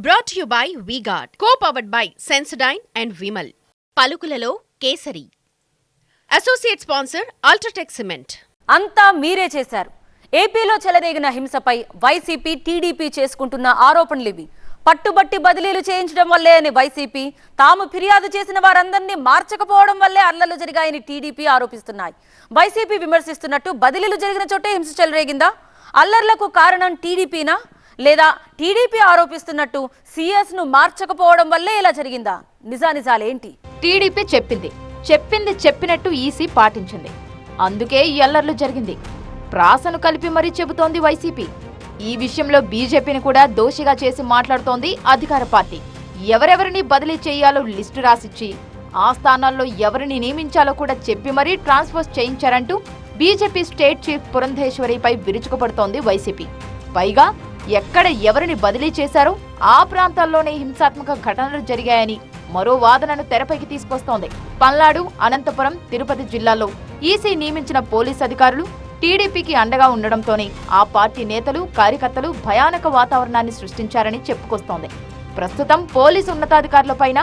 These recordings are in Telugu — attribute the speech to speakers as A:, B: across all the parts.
A: Brought to you by V-Guard, co-powered by Sensodyne and Vimal. పలుకులలో Kesari. Associate sponsor UltraTech cement.
B: అంతా మీరే చేశారు. ఏపీలో చెలరేగిన హింసపై వైసీపీ, టీడీపీ చేసుకుంటున్న ఆరోపణలివి. పట్టుబట్టి బదిలీలు చేయించడం వల్లే అని వైసీపీ, తాము ఫిర్యాదు చేసిన వారందరినీ మార్చకపోవడం వల్లే అల్లర్లు జరిగాయని టీడీపీ ఆరోపిస్తున్నాయి. వైసీపీ విమర్శిస్తున్నట్టు బదిలీలు జరిగిన చోటే హింస చెలరేగిందా? అల్లర్లకు కారణం టీడీపీనా? లేదా టీడీపీ ఆరోపిస్తున్నట్టు సీఎస్ ను మార్చకపోవడం వల్లే ఇలా జరిగిందా? నిజానిజాలేంటి?
C: టీడీపీ చెప్పింది చెప్పినట్టు ఈసీ పాటించింది. అందుకే ఈ అల్లర్లు జరిగింది. ప్రాసను కలిపి మరీ చెబుతోంది వైసీపీ. ఈ విషయంలో బీజేపీని కూడా దోషిగా చేసి మాట్లాడుతోంది అధికార పార్టీ. ఎవరెవరిని బదిలీ చేయాలో లిస్టు రాసిచ్చి ఆ స్థానాల్లో ఎవరిని నియమించాలో కూడా చెప్పి మరీ ట్రాన్స్ఫర్స్ చేయించారంటూ బీజేపీ స్టేట్ చీఫ్ పురంధేశ్వరిపై విరుచుకుపడుతోంది వైసీపీ. పైగా ఎక్కడ ఎవరిని బదిలీ చేశారో ఆ ప్రాంతాల్లోనే హింసాత్మక ఘటనలు జరిగాయని మరో వాదనను తెరపైకి తీసుకొస్తోంది. పల్నాడు, అనంతపురం, తిరుపతి జిల్లాల్లో ఈసీ నియమించిన పోలీస్ అధికారులు టీడీపీకి అండగా ఉండడంతోనే ఆ పార్టీ నేతలు, కార్యకర్తలు భయానక వాతావరణాన్ని సృష్టించారని చెప్పుకొస్తోంది. ప్రస్తుతం పోలీసు ఉన్నతాధికారులపైన,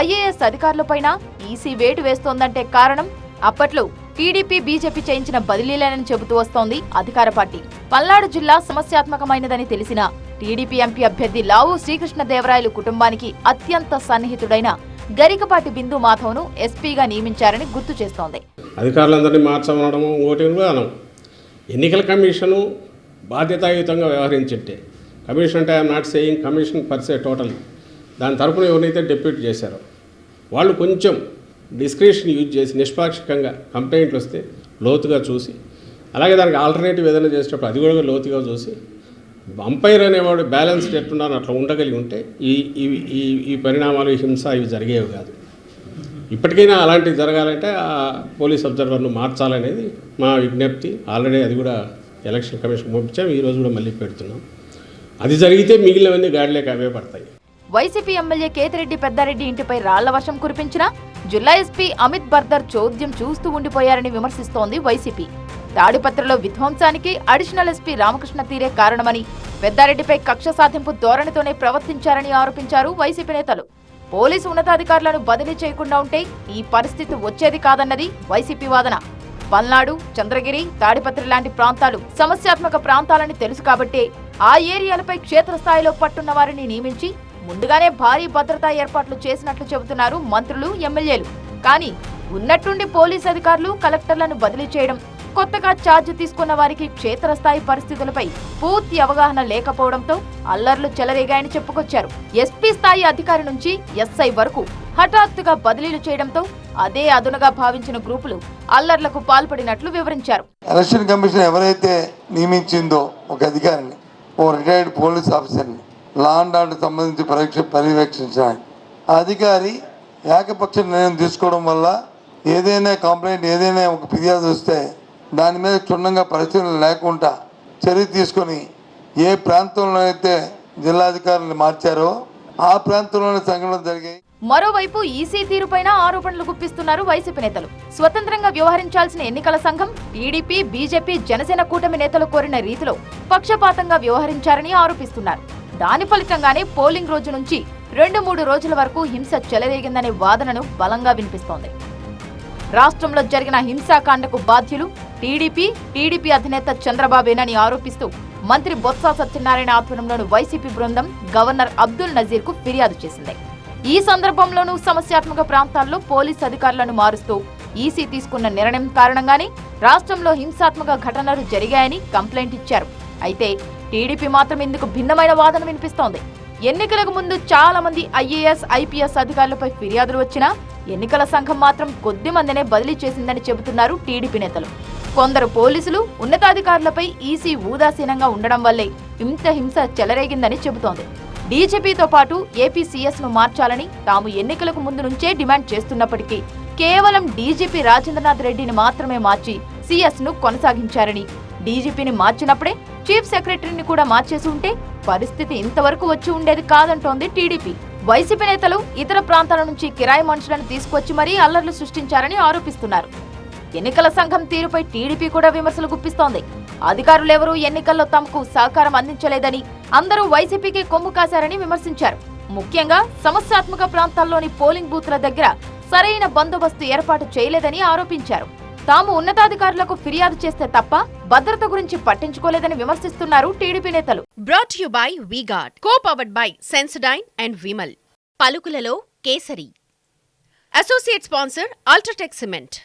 C: ఐఏఎస్ అధికారులపైన ఈసీ వేటు వేస్తోందంటే కారణం అప్పట్లో టీడీపీ, బీజేపీ చేయించిన బదిలీలేనని చెబుతూ వస్తోంది అధికార పార్టీ. పల్నాడు జిల్లా సమస్యాత్మకమైనదని తెలిసిన టీడీపీ ఎంపీ అభ్యర్థి లావు శ్రీకృష్ణదేవరాయలు కుటుంబానికి అత్యంత సన్నిహితుడైన గరికపాటి బిందు మాధవ్ను ఎస్పీగా నియమించారని గుర్తు చేస్తోంది.
D: అధికారులందరినీ మార్చమనడం ఓటిను ఎన్నికల కమిషను బాధ్యతాయుతంగా వ్యవహరించింటే, కమిషన్ అంటే I'm not saying commission per se total, దాని తరపున ఎవరైతే డెప్యూట్ చేశారో వాళ్ళు కొంచెం డిస్క్రిప్షన్ యూజ్ చేసి నిష్పాక్షికంగా కంప్లైంట్లు వస్తే లోతుగా చూసి, అలాగే దానికి ఆల్టర్నేటివ్ ఏదైనా చేసేటప్పుడు అది కూడా లోతుగా చూసి, అంపైర్ అనేవాడు బ్యాలెన్స్ ఎట్టున్నాను అట్లా ఉండగలిగి ఉంటే ఈ పరిణామాలు, ఈ హింస ఇవి జరిగేవి కాదు. ఇప్పటికైనా అలాంటివి జరగాలంటే ఆ పోలీస్ అబ్జర్వర్ను మార్చాలనేది మా విజ్ఞప్తి. ఆల్రెడీ అది కూడా ఎలక్షన్ కమిషన్ పంపించాం, ఈరోజు కూడా మళ్ళీ పెడుతున్నాం. అది జరిగితే మిగిలినవన్నీ గాడిలేక అవే పడతాయి.
C: వైసీపీ ఎమ్మెల్యే కేతిరెడ్డి పెద్దారెడ్డి ఇంటిపై రాళ్ల వర్షం కురిపించినా జిల్లా ఎస్పీ అమిత్ బర్దర్ చోద్యం చూస్తూ ఉండిపోయారని విమర్శిస్తోంది వైసీపీ. తాడిపత్రిలో విధ్వంసానికి అడిషనల్ ఎస్పీ రామకృష్ణ తీరే కారణమని, పెద్దారెడ్డిపై కక్ష సాధింపు ధోరణితోనే ప్రవర్తించారని ఆరోపించారు వైసీపీ నేతలు. పోలీసు ఉన్నతాధికారులను బదిలీ చేయకుండా ఉంటే ఈ పరిస్థితి వచ్చేది కాదన్నది వైసీపీ వాదన. పల్నాడు, చంద్రగిరి, తాడిపత్రి లాంటి ప్రాంతాలు సమస్యాత్మక ప్రాంతాలని తెలుసు కాబట్టే ఆ ఏరియాలపై క్షేత్రస్థాయిలో పట్టున్న వారిని నియమించి ముందుగానే భారీ భద్రతా ఏర్పాట్లు చేసినట్లు చెబుతున్నారు మంత్రులు, ఎమ్మెల్యేలు. కానీ ఉన్నట్టుండి పోలీస్ అధికారులు, కలెక్టర్లను బదిలీ చేయడం, కొత్తగా ఛార్జ్ తీసుకున్న వారికి క్షేత్రస్థాయి పరిస్థితులపై పూర్తి అవగాహన లేకపోవడంతో అల్లర్లు చెలరేగాయని చెప్పుకొచ్చారు. ఎస్పీ స్థాయి అధికారి నుంచి ఎస్ఐ వరకు హఠాత్తుగా బదిలీలు చేయడంతో అదే అదునుగా భావించిన గ్రూపులు అల్లర్లకు పాల్పడినట్లు వివరించారు.
E: ఎలక్షన్ కమిషన్ ఎవరైతే నియమించిందో ఒక అధికారిని, ఓ రిటైర్డ్ పోలీస్ ఆఫీసర్ని లా అండ్ ఆర్డర్ సంబంధించి పర్యవేక్షించడానికి, ఆ అధికారి ఏకపక్ష నిర్ణయం తీసుకోవడం వల్ల ఏదైనా కంప్లైంట్, ఏదైనా ఒక ఫిర్యాదు వస్తే దాని మీద క్షుణ్ణంగా పరిశీలన లేకుండా చర్య తీసుకొని ఏ ప్రాంతంలో అయితే జిల్లాధికారులను మార్చారో ఆ ప్రాంతంలోనే సంఘటనలు జరిగాయి.
C: మరోవైపు ఈసీ తీరుపైన ఆరోపణలు గుప్పిస్తున్నారు వైసీపీ నేతలు. స్వతంత్రంగా వ్యవహరించాల్సిన ఎన్నికల సంఘం టీడీపీ, బీజేపీ, జనసేన కూటమి నేతలు కోరిన రీతిలో పక్షపాతంగా వ్యవహరించారని ఆరోపిస్తున్నారు. దాని ఫలితంగానే పోలింగ్ రోజు నుంచి 2-3 రోజుల వరకు హింస చెలరేగిందనే వాదనను బలంగా వినిపిస్తోంది. రాష్ట్రంలో జరిగిన హింసాకాండకు బాధ్యులు టీడీపీ అధినేత చంద్రబాబేనని ఆరోపిస్తూ మంత్రి బొత్స సత్యనారాయణ ఆధ్వర్యంలోని వైసీపీ బృందం గవర్నర్ అబ్దుల్ నజీర్ కు ఫిర్యాదు చేసింది. ఈ సందర్భంలోనూ సమస్యాత్మక ప్రాంతాల్లో పోలీసు అధికారులను మారుస్తూ ఈసీ తీసుకున్న నిర్ణయం కారణంగానే రాష్ట్రంలో హింసాత్మక ఘటనలు జరిగాయని కంప్లైంట్ ఇచ్చారు. అయితే టీడీపీ మాత్రం ఇందుకు భిన్నమైన వాదన వినిపిస్తోంది. ఎన్నికలకు ముందు చాలా మంది ఐఏఎస్, ఐపీఎస్ అధికారులపై ఫిర్యాదులు వచ్చినా ఎన్నికల సంఘం మాత్రం కొద్ది మందినే బదిలీ చేసిందని చెబుతున్నారు టీడీపీ నేతలు. కొందరు పోలీసులు, ఉన్నతాధికారులపై ఈసీ ఉదాసీనంగా ఉండడం వల్లే ఇంత హింస చెలరేగిందని చెబుతోంది. డీజీపీతో పాటు ఏపీ సీఎస్ ను మార్చాలని తాము ఎన్నికలకు ముందు నుంచే డిమాండ్ చేస్తున్నప్పటికీ కేవలం డీజీపీ రాజేంద్రనాథ్ రెడ్డిని మాత్రమే మార్చి సీఎస్ ను కొనసాగించారని, డీజీపీని మార్చినప్పుడే చీఫ్ సెక్రటరీని కూడా మార్చేసి ఉంటే పరిస్థితి ఇంతవరకు వచ్చి ఉండేది కాదంటోంది టీడీపీ. వైసీపీ నేతలు ఇతర ప్రాంతాల నుంచి కిరాయి మనుషులను తీసుకొచ్చి మరీ అల్లర్లు సృష్టించారని ఆరోపిస్తున్నారు. ఎన్నికల సంఘం తీరుపై టీడీపీ కూడా విమర్శలు గుప్పిస్తోంది. అధికారులెవరూ ఎన్నికల్లో తమకు సహకారం అందించలేదని, అందరూ వైసీపీకి కొమ్ము కాశారని విమర్శించారు. ముఖ్యంగా సమస్యాత్మక ప్రాంతాల్లోని పోలింగ్ బూత్ల దగ్గర సరైన బందోబస్తు ఏర్పాటు చేయలేదని ఆరోపించారు. తాము ఉన్నతాధికారులకు ఫిర్యాదు చేస్తే తప్ప భద్రత గురించి పట్టించుకోలేదని విమర్శిస్తున్నారు టీడీపీ నేతలు.
A: Brought you by V Guard, co powered by Sensodyne and Vimal. పలుకులలో Kesari. Associate sponsor UltraTech cement.